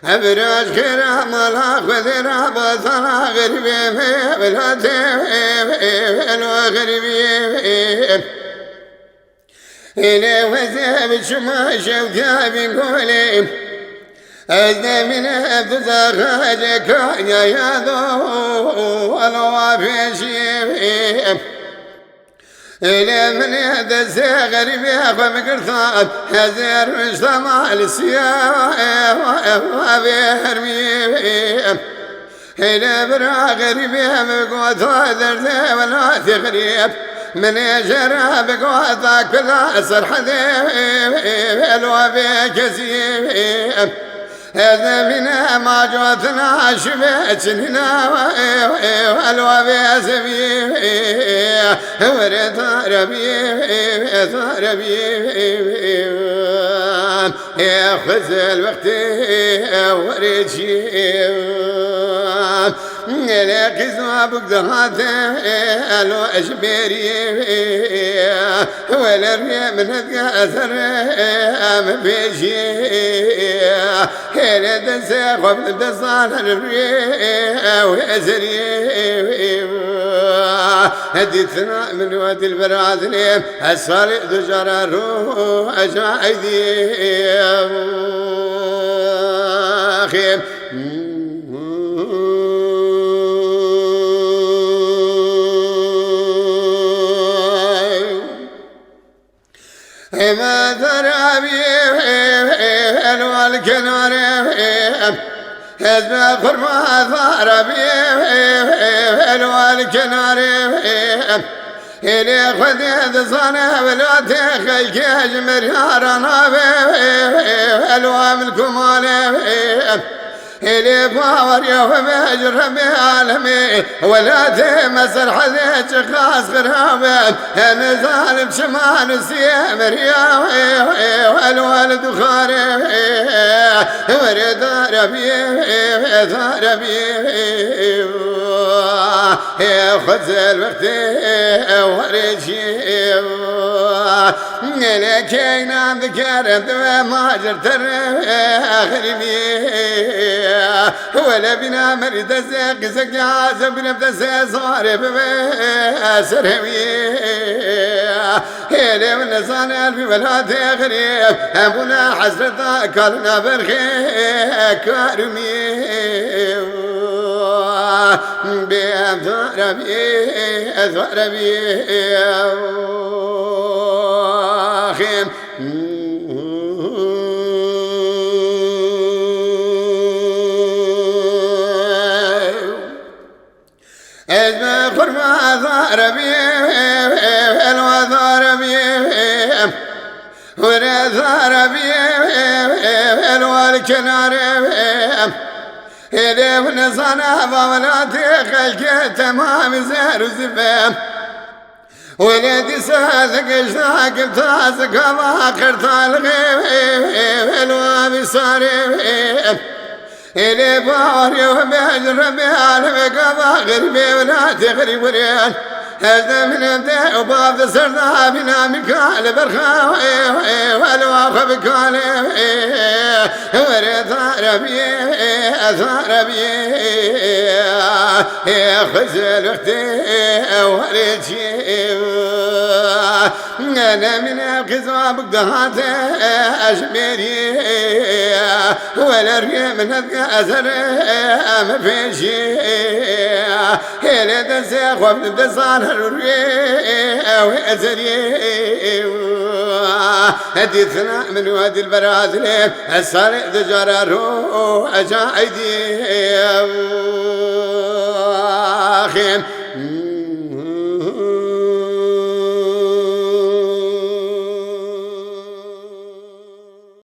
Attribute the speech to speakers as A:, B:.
A: أبراج كرام الله وذرا بصرا غربي والغربي إلى وزاب شما شوكا بنقولي أزنا من أبتزا خاجك يا ذو الوافي إلى من يدس غريبي ومقرثان هزير مجتمع السياح وبيرمي إلى برا غريبي مقوث ذرزي ولا تغريب من يجرى بقوثك كلا سرحذي الوبي كسيب هذا منا ما جوتنا شبيتنا والوبي سبيب ورد ربي يا خذ الوقت ورد شيب لك زوابك ذهات الو أجبيري ولا الريا من القاسر ما بيجي هلا دنسا قبل دصال الريا وأزري هديتنا من وادي البراذلين الصالح دجار الروح أجايدي خيم ما ذرابي والكنار حزب خرما ذرابي والكنار إلي خذيت صنع ولا تخيك أجمر يارنا الوام الكمال إلي باور يوم أجرم عالمي ولا تمسر حذيت خاص غرابا أنا ظالم شمان السيامر يا والوالد خاري ورد ربي خذ الوقت ورد شيب لكينا ذكرت وما جرت أخربي ولا بنا مريد الزق زق بنفس صارف سرهوي هيلي من صان الفي ولا تغريب أبونا حسرة كلنا برخي كارمي بأذربي خيم اسم خرما ضربي الوضربي ورثربي الوالكناري إذا بنصنا بولاتي خلك تمام زهر وزفام ولدي ساذق اشتاق بتاسق باخر طالغي الوابي صاري إلي باور يوم يجرب يعلمك باغربي ولا تغرب وريان هذا من ابدا وباب سرنا بنا مكال برخاوي والواقع بكالي ورث ربي خذ الوقت ورد شيب أنا من القصاب قهات أشميري ولا رقي من القاسر ما في شيء هلا دنسا خوف دنسان الرقي وأزري هديتنا من وادي البراذلين الصالح دجار الروح أجايدي